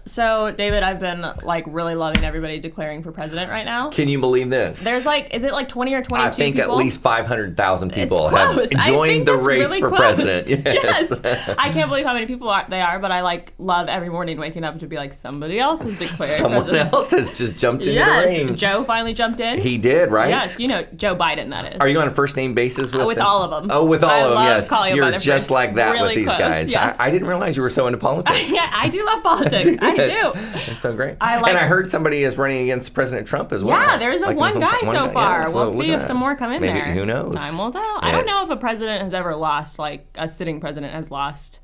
So, David, I've been really loving everybody declaring for president right now. Can you believe this? There's is it 20 or 22 I think people? at least 500,000 people have I joined think the that's race really for close. president. Yes. I can't believe how many people they are, but I love every morning waking up to be somebody else has declared Someone president. else has just jumped into the ring. Joe finally jumped in. He did, right? Yes, Joe Biden, that is. Are you on a first name basis with them? With all of them. Oh, with all of them, yes. Calling them You're by their just first- like that really with these close, guys. yes. I didn't realize you were so into politics. Yeah, I do love politics. I do. That's so great. And I heard somebody is running against President Trump as well. Yeah, there's one guy so far. Yeah, so we'll see look if at some that. more come in Maybe, there. who knows? Time will tell. Yeah. I don't know if a president has ever lost, a sitting president has lost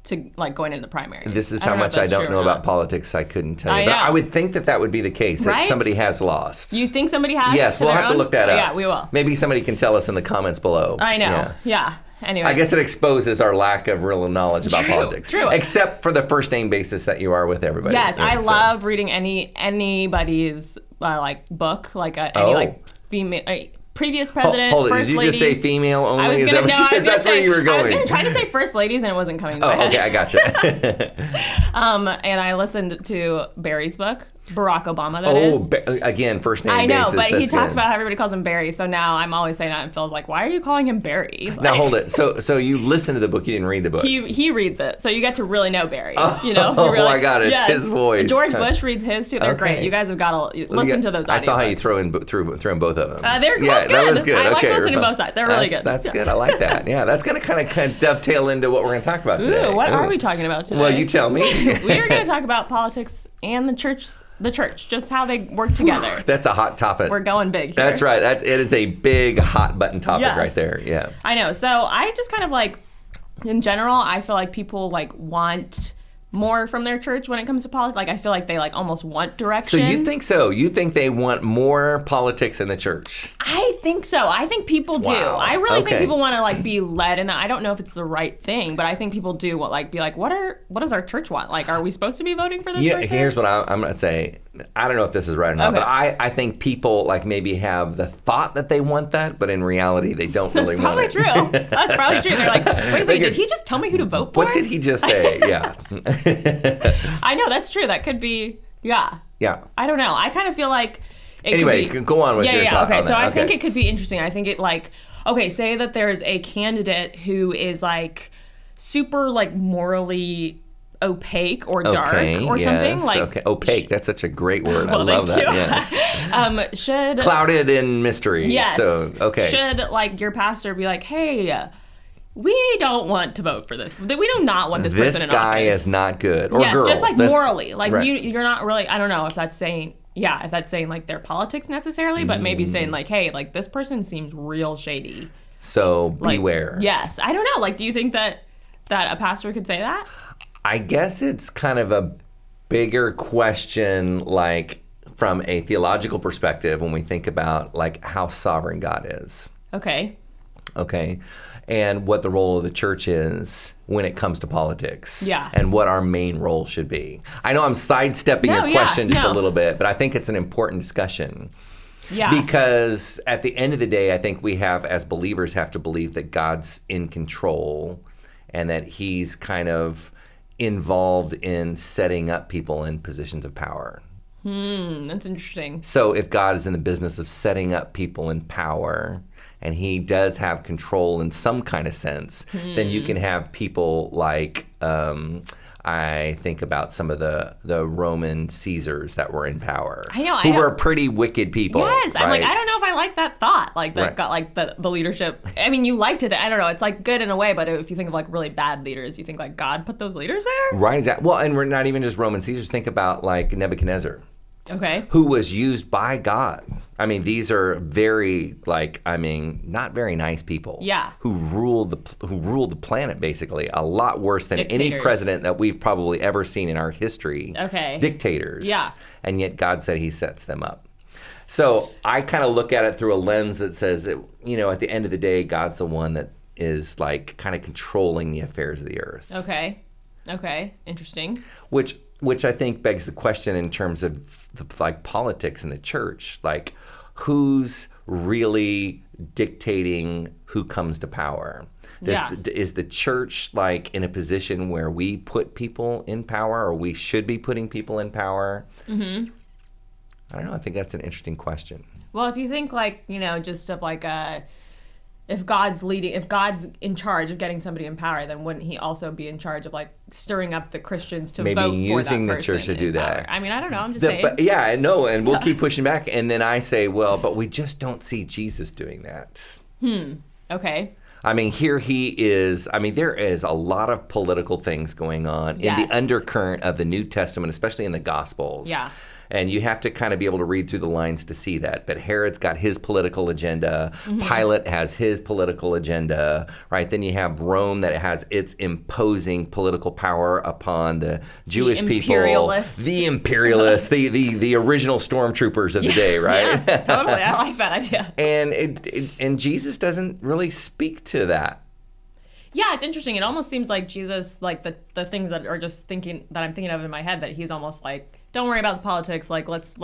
to going into the primary. This is how much I don't know about politics. I couldn't tell you. I But know. I would think that would be the case, that Right? somebody has lost. You think somebody has? Yes, we'll their have to own? look that up. Yeah, we will. Maybe somebody can tell us in the comments below. I know. Yeah. Anyway. I guess it exposes our lack of real knowledge about politics. True. Except for the first name basis that you are with everybody. Yes, Yeah, I so. love reading anybody's book, female previous president, Hold it. first Did you ladies. just say female only? I was Is gonna, that what that's where you were going? I was going to try to say first ladies, and it wasn't coming to my head. Okay, I gotcha. And I listened to Barry's book, Barack Obama, that is. Again, first name I know, basis. but he that's talks good. about how everybody calls him Barry, so now I'm always saying that, and Phil's like, why are you calling him Barry? Now hold it. So you listened to the book, you didn't read the book. He reads it, so you get to really know Barry. Oh, you really, I got it. It's his voice. George Bush reads his too. They're great. You guys have got to listen to those. I saw how you audiobooks. threw in both of them. They're good. That was good. I like okay, listening to both sides. They're really good. That's good. I like that. Yeah, that's going to kind of dovetail into what we're going to talk about today. Ooh, what are we talking about today? Well, you tell me. We are going to talk about politics and the church, just how they work together. That's a hot topic. We're going big here. That's right. It is a big hot button topic right there. Yeah. I know. So I just kind of in general, I feel like people want more from their church when it comes to politics. I feel like they almost want direction. So you think so? You think they want more politics in the church? I think so. I think people do. Wow. I really think Okay. people want to be led, and I don't know if it's the right thing, but I think people do be what does our church want? Are we supposed to be voting for this person? Here's what I'm going to say. I don't know if this is right or not, Okay. but I think people maybe have the thought that they want that, but in reality they don't really want it. That's probably true. That's probably true. They're like, wait a second, did he just tell me who to vote for? What did he just say? Yeah. I know, that's true. That could be, yeah. Yeah. I don't know. I kind of feel like it Anyway, could be, go on with your thought okay. on So that. I think Okay. it could be interesting. I think it okay, say that there's a candidate who is super morally opaque or dark or something okay. Opaque. That's such a great word. Well, I love thank that. you. Yes. Should Clouded in mystery. yes. So okay. Should your pastor be hey, we don't want to vote for this. We do not want this person in office. This guy is not good. Or yes, girl. just morally. right. You're not really, I don't know if that's saying, if that's saying their politics necessarily, but maybe saying hey, this person seems real shady. So beware. Yes. I don't know. Do you think that a pastor could say that? I guess it's kind of a bigger question, from a theological perspective, when we think about how sovereign God is. Okay. And what the role of the church is when it comes to politics. Yeah. And what our main role should be. I know I'm sidestepping your question just a little bit, but I think it's an important discussion. Yeah. Because at the end of the day, I think we as believers have to believe that God's in control and that he's kind of involved in setting up people in positions of power. That's interesting. So if God is in the business of setting up people in power, and he does have control in some kind of sense, then you can have people I think about some of the Roman Caesars that were in power. I know. Who were pretty wicked people. Yes. Right? I'm I don't know if I like that thought. That Right. got the leadership. I mean, you liked it. I don't know. It's good in a way, but if you think of really bad leaders, you think God put those leaders there? Right, exactly. Well, and we're not even just Roman Caesars. Think about Nebuchadnezzar. Okay. Who was used by God. I mean, these are very not very nice people. Yeah. Who ruled the planet basically a lot worse than any Dictators. president that we've probably ever seen in our history. Okay. Dictators. Yeah. And yet God said he sets them up. So I kind of look at it through a lens that says that, at the end of the day, God's the one that is kind of controlling the affairs of the earth. Okay. Interesting. Which I think begs the question in terms of politics in the church. who's really dictating who comes to power? Is the church like in a position where we put people in power, or we should be putting people in power? Mm-hmm. I don't know. I think that's an interesting question. Well, if you think like, just of like if God's in charge of getting somebody in power, then wouldn't he also be in charge of like stirring up the Christians to vote for that person? Maybe using the church to do that. I mean, I don't know. I'm just saying. But yeah, no, and we'll keep pushing back. And then I say, well, but we just don't see Jesus doing that. Okay. I mean, here he is. I mean, there is a lot of political things going on in the undercurrent of the New Testament, especially in the Gospels. Yeah. And you have to kind of be able to read through the lines to see that. But Herod's got his political agenda. Mm-hmm. Pilate has his political agenda, right? Then you have Rome that has its imposing political power upon the Jewish people. The imperialists, the original stormtroopers of the day, right? Yes, totally. I like that idea. And Jesus doesn't really speak to that. Yeah, it's interesting. It almost seems like Jesus, like the things that I'm thinking of in my head, that he's almost like, don't worry about the politics. Like, let's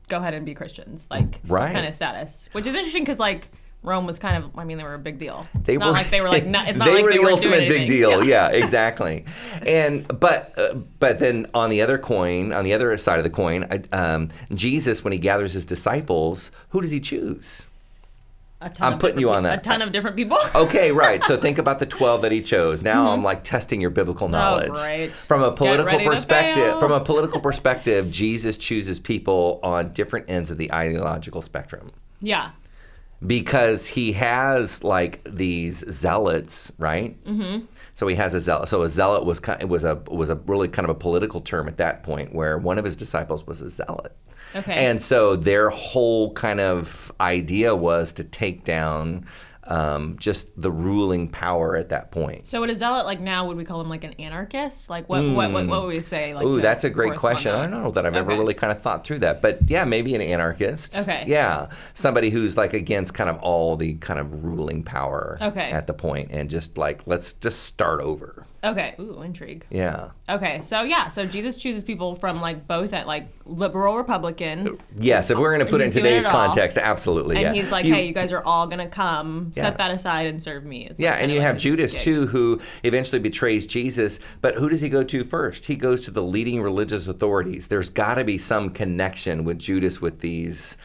go ahead and be Christians, like kind of status. Which is interesting because like Rome was kind of, they were a big deal. It's not like they were like, it's not like they were the ultimate big deal. Yeah, exactly. But then on the other side of the coin, Jesus, when he gathers his disciples, who does he choose? I'm putting you on that. A ton of different people? Okay, right. So think about the 12 that he chose. Now I'm like testing your biblical knowledge. Oh, great. From a political perspective, Jesus chooses people on different ends of the ideological spectrum. Yeah. Because he has like these zealots, right? Mm-hmm. So he has a zealot. So a zealot was a really kind of a political term at that point, where one of his disciples was a zealot. Okay. And so their whole kind of idea was to take down just the ruling power at that point. So would a zealot, like now, would we call him like an anarchist? Like what would we say? Like, ooh, that's a great question. I don't know that I've ever really kind of thought through that. But yeah, maybe an anarchist. Okay. Yeah. Somebody who's like against kind of all the kind of ruling power at the point, and just like, let's just start over. Okay. Ooh, intrigue. Yeah. Okay. So Jesus chooses people from like both at like liberal Republican. Yes, if we're going to put it in today's context, absolutely. And he's like, hey, you guys are all going to come, set that aside and serve me. And you have Judas too, who eventually betrays Jesus. But who does he go to first? He goes to the leading religious authorities. There's got to be some connection with Judas with these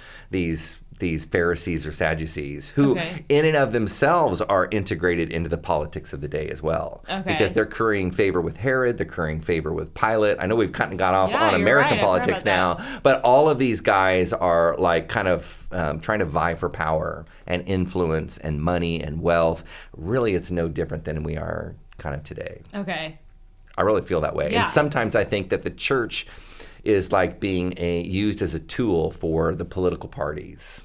Pharisees or Sadducees, who in and of themselves are integrated into the politics of the day as well. Okay. Because they're currying favor with Herod, they're currying favor with Pilate. I know we've kind of got off on American politics now, but all of these guys are like kind of trying to vie for power and influence and money and wealth. Really, it's no different than we are kind of today. Okay. I really feel that way. Yeah. And sometimes I think that the church is like being used as a tool for the political parties.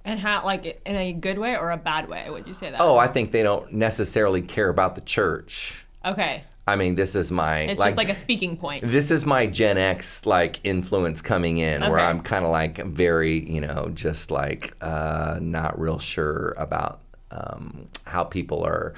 And how, like, in a good way or a bad way, would you say that? Oh, I think they don't necessarily care about the church. Okay. I mean, this is my... It's just like a speaking point. This is my Gen X, like, influence coming in, where I'm kind of like very, just like not real sure about how people are...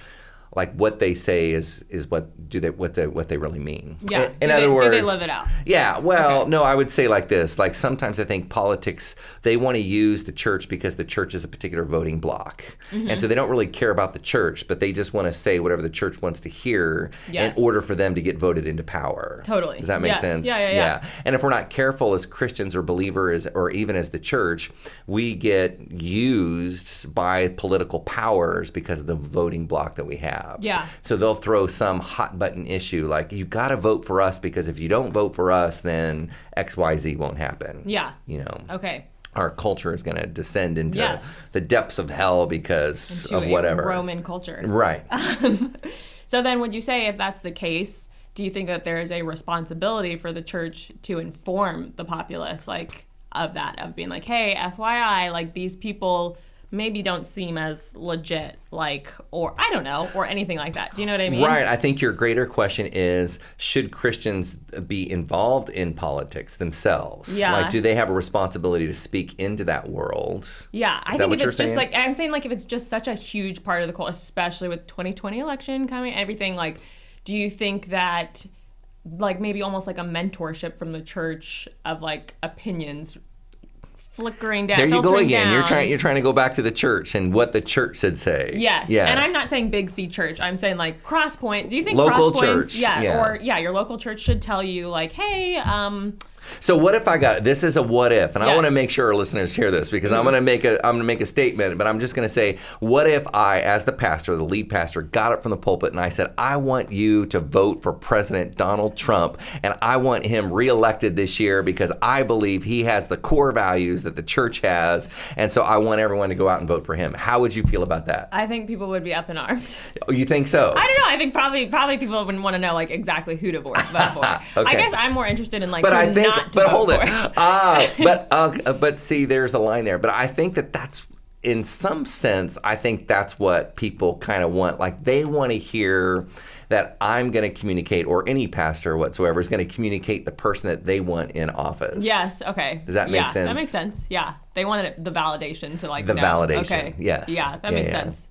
Like what they say is what they really mean. Yeah. In other words, do they live it out? Yeah. Well, no, I would say like this. Like sometimes I think politics, they want to use the church because the church is a particular voting block, and so they don't really care about the church, but they just want to say whatever the church wants to hear in order for them to get voted into power. Totally. Does that make sense? Yeah. And if we're not careful as Christians or believers, or even as the church, we get used by political powers because of the voting block that we have. Yeah. So they'll throw some hot button issue like, you got to vote for us because if you don't vote for us, then XYZ won't happen. Yeah. Okay. Our culture is going to descend into the depths of hell because of whatever. Roman culture. Right. So then would you say if that's the case, do you think that there is a responsibility for the church to inform the populace of being like, hey, FYI, like these people maybe don't seem as legit, or I don't know, or anything like that. Do you know what I mean? Right. I think your greater question is, should Christians be involved in politics themselves? Yeah. Like, do they have a responsibility to speak into that world? Yeah. I think if it's just I'm saying if it's just such a huge part of the culture, especially with 2020 election coming, everything, do you think that, maybe almost like a mentorship from the church of, opinions flickering down. There you go again. Down. You're trying to go back to the church and what the church should say. Yes. And I'm not saying big C church. I'm saying like Crosspoint. Do you think local Crosspoints? Church? Your local church should tell you like, hey, So what if this is a what if, and I want to Yes. make sure our listeners hear this because I'm going to make a statement, but I'm just going to say, what if I, as the pastor, the lead pastor, got up from the pulpit and I said, I want you to vote for President Donald Trump, and I want him reelected this year because I believe he has the core values that the church has, and so I want everyone to go out and vote for him. How would you feel about that? I think people would be up in arms. Oh, you think so? I don't know. I think probably people wouldn't want to know like exactly who to vote for. Okay. I guess I'm more interested in like But who I think, not to but vote hold for. it. But see, there's a line there. But I think that's in some sense, I think that's what people kind of want. Like they want to hear that I'm going to communicate, or any pastor whatsoever is going to communicate the person that they want in office. Yes. Okay. Does that make sense? That makes sense. Yeah. They wanted the validation to like the know. validation. Okay. Yes. Yeah. That makes sense.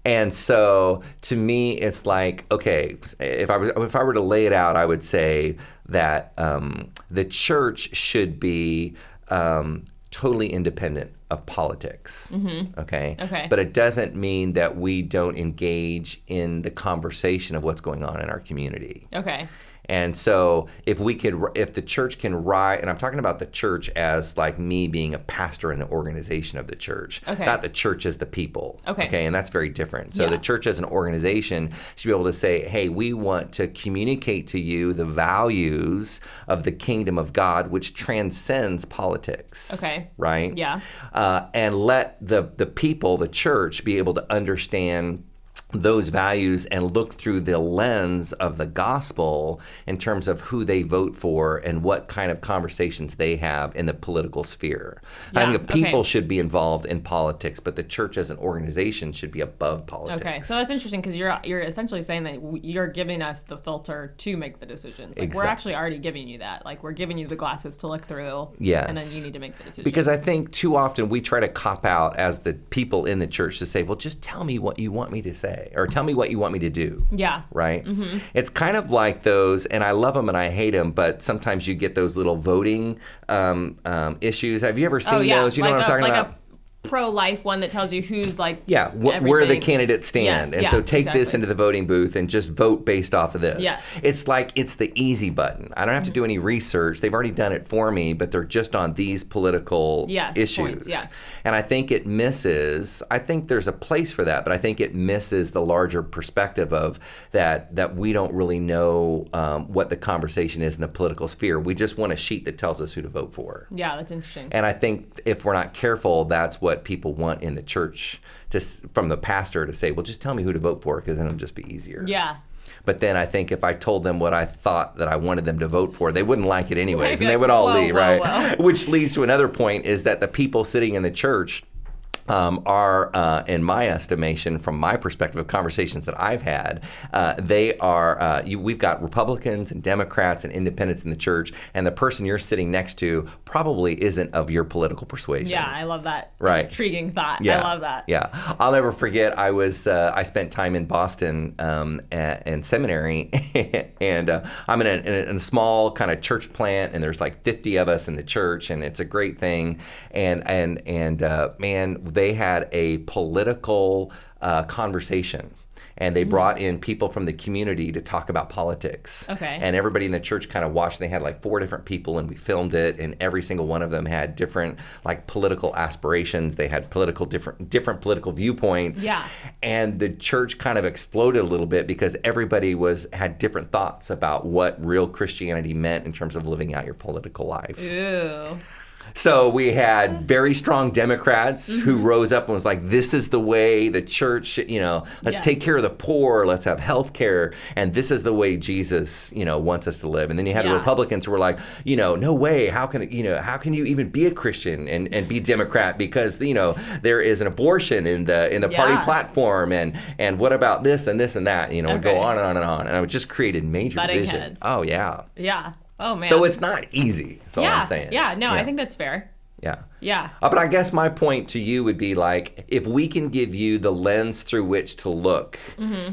And so to me, it's like, okay, if I were to lay it out, I would say that the church should be totally independent of politics. Mm-hmm. Okay? But it doesn't mean that we don't engage in the conversation of what's going on in our community. Okay. And so if the church can rise, and I'm talking about the church as like me being a pastor in the organization of the church, not the church as the people. Okay. And that's very different. So the church as an organization should be able to say, hey, we want to communicate to you the values of the kingdom of God, which transcends politics. Okay. Right? Yeah. And let the people, the church, be able to understand those values and look through the lens of the gospel in terms of who they vote for and what kind of conversations they have in the political sphere. I think people should be involved in politics, but the church as an organization should be above politics. Okay, so that's interesting because you're essentially saying that you're giving us the filter to make the decisions. Like we're actually already giving you that. Like we're giving you the glasses to look through. Yes. And then you need to make the decision. Because I think too often we try to cop out as the people in the church to say, well, just tell me what you want me to say. Or tell me what you want me to do. Yeah. Right? Mm-hmm. It's kind of like those, and I love them and I hate them, but sometimes you get those little voting issues. Have you ever seen those? You know what I'm talking about? Pro-life one that tells you who's like where the candidates stand. Yes, and so take this into the voting booth and just vote based off of this. Yes. It's like it's the easy button. I don't have to do any research. They've already done it for me, but they're just on these political issues. Points, yes. And I think it misses, I think there's a place for that, but I think it misses the larger perspective of that we don't really know what the conversation is in the political sphere. We just want a sheet that tells us who to vote for. Yeah, that's interesting. And I think if we're not careful, that's what people want in the church, from the pastor to say, well, just tell me who to vote for because then it'll just be easier. Yeah. But then I think if I told them what I thought that I wanted them to vote for, they wouldn't like it anyways, and they would all leave, right? Which leads to another point is that the people sitting in the church are, in my estimation, from my perspective of conversations that I've had, they are, we've got Republicans and Democrats and independents in the church, and the person you're sitting next to probably isn't of your political persuasion. Yeah, I love that. Right. Intriguing thought. Yeah. I love that. Yeah. I'll never forget, I spent time in Boston in seminary, and I'm in a small kind of church plant, and there's like 50 of us in the church, and it's a great thing, and man, they had a political conversation. And they brought in people from the community to talk about politics. Okay. And everybody in the church kind of watched. They had like 4 different people, and we filmed it. And every single one of them had different like political aspirations. They had different political viewpoints. Yeah. And the church kind of exploded a little bit because everybody had different thoughts about what real Christianity meant in terms of living out your political life. Ew. So we had very strong Democrats who rose up and was like, this is the way the church, let's take care of the poor, let's have health care, and this is the way Jesus, wants us to live. And then you had the Republicans who were like, no way, how can you even be a Christian and be Democrat because, there is an abortion in the party platform and what about this and this and that, would go on and on and on. And it just created major division. Heads. Oh, yeah. Yeah. Oh, man. So it's not easy, is all I'm saying. Yeah, no, I think that's fair. Yeah. Yeah. But I guess my point to you would be like, if we can give you the lens through which to look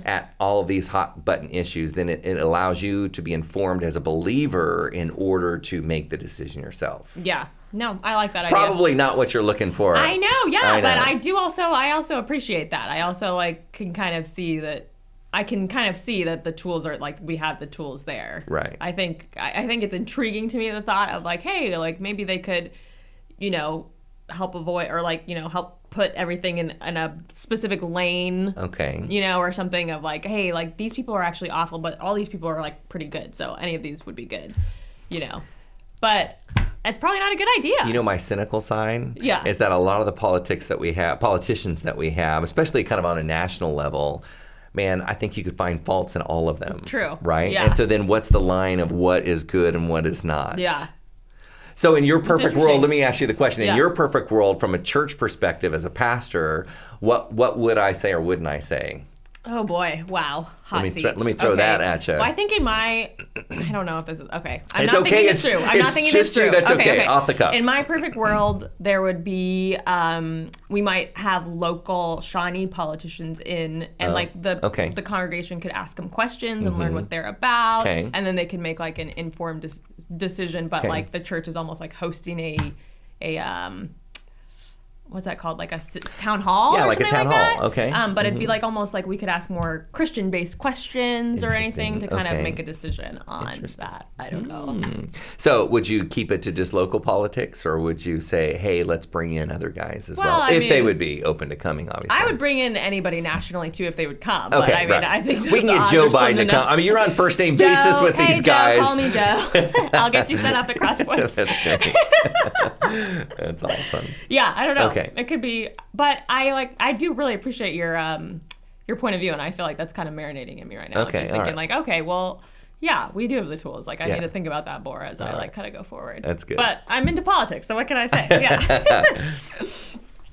at all of these hot button issues, then it allows you to be informed as a believer in order to make the decision yourself. Yeah. No, I like that idea. Probably not what you're looking for. I know, yeah, but I also appreciate that. I also can kind of see that the tools are like, we have the tools there. Right. I think it's intriguing to me, the thought of like, hey, like maybe they could, help avoid or help put everything in a specific lane. Okay. Or something of like, hey, like these people are actually awful, but all these people are like pretty good. So any of these would be good, But it's probably not a good idea. My cynical side Yeah. is that a lot of the politicians that we have, especially kind of on a national level, man, I think you could find faults in all of them. True. Right? Yeah. And so then what's the line of what is good and what is not? Yeah. So in your perfect world, let me ask you the question. In Yeah. your perfect world, from a church perspective as a pastor, what would I say or wouldn't I say? Oh boy! Wow, hot seat. Let me throw that at you. Well, I think I don't know if this is okay. I'm It's not okay. thinking this through. I'm not thinking this through. That's okay. Off the cuff. In my perfect world, there would be we might have local Shawnee politicians in, and the congregation could ask them questions and learn what they're about, and then they can make like an informed decision. But like the church is almost like hosting a what's that called? Like a town hall? Yeah, or like a town like hall. Okay. But it'd be like almost like we could ask more Christian-based questions or anything to kind of make a decision on that. I don't know. So would you keep it to just local politics, or would you say, hey, let's bring in other guys as well? If they would be open to coming, obviously. I would bring in anybody nationally too if they would come. Okay, but I mean, I think we can get Joe Biden to come. I mean, you're on first name basis with these guys. Joe, call me Joe. I'll get you set up at Crosspoints. That's great. That's awesome. Yeah, I don't know. Okay. It could be, but I do really appreciate your point of view, and I feel like that's kind of marinating in me right now. Okay, just thinking like, okay, well, yeah, we do have the tools. Like I need to think about that more as I kind of go forward. That's good. But I'm into politics, so what can I say? Yeah.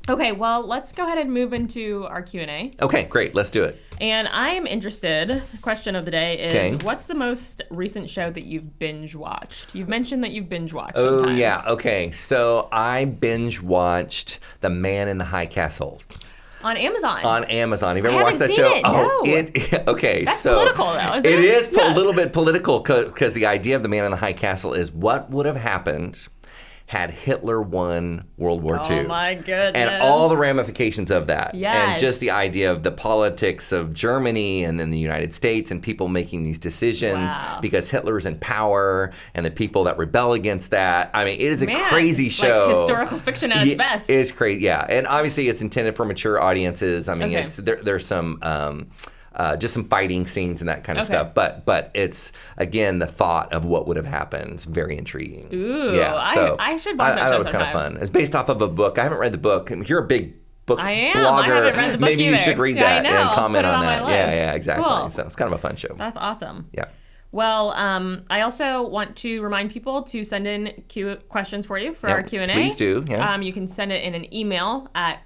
Okay, well, let's go ahead and move into our Q&A. Okay, great. Let's do it. And I'm interested, the question of the day is, what's the most recent show that you've binge watched? You've mentioned that you've binge watched sometimes. Oh, yeah. Okay, so I binge watched The Man in the High Castle. On Amazon. Have you ever watched that show? It, no. Okay. That's political, though, isn't it? It is a little bit political because the idea of The Man in the High Castle is what would have happened had Hitler won World War II. Oh, my goodness. And all the ramifications of that. Yes. And just the idea of the politics of Germany and then the United States and people making these decisions because Hitler's in power and the people that rebel against that. I mean, it is a crazy show. Like historical fiction at its best. It's crazy, yeah. And obviously it's intended for mature audiences. I mean, there's some... just some fighting scenes and that kind of stuff. But it's, again, the thought of what would have happened is very intriguing. Ooh, yeah, so I should watch that show thought it was kind of fun. It's based off of a book. I haven't read the book. You're a big book blogger. I haven't read the book Maybe either. you should read that and comment on that. My list. Yeah, exactly. Cool. So it's kind of a fun show. That's awesome. Yeah. Well, I also want to remind people to send in questions for you for our Q&A. Please do. Yeah. You can send it in an email at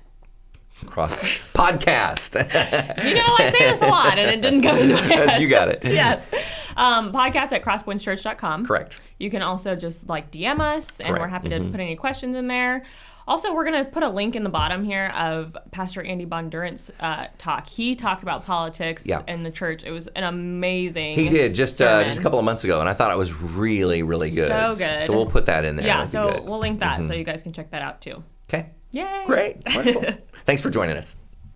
podcast. I say this a lot and it didn't go into my head. You got it. Yes. Podcast at crosspointschurch.com. Correct. You can also just DM us and we're happy to put any questions in there. Also, we're going to put a link in the bottom here of Pastor Andy Bondurant's talk. He talked about politics in the church. It was an amazing He did just a couple of months ago, and I thought it was really, really good. So good. So we'll put that in there. Yeah, so we'll link that so you guys can check that out too. Okay. Yay. Great. Wonderful. Thanks for joining us.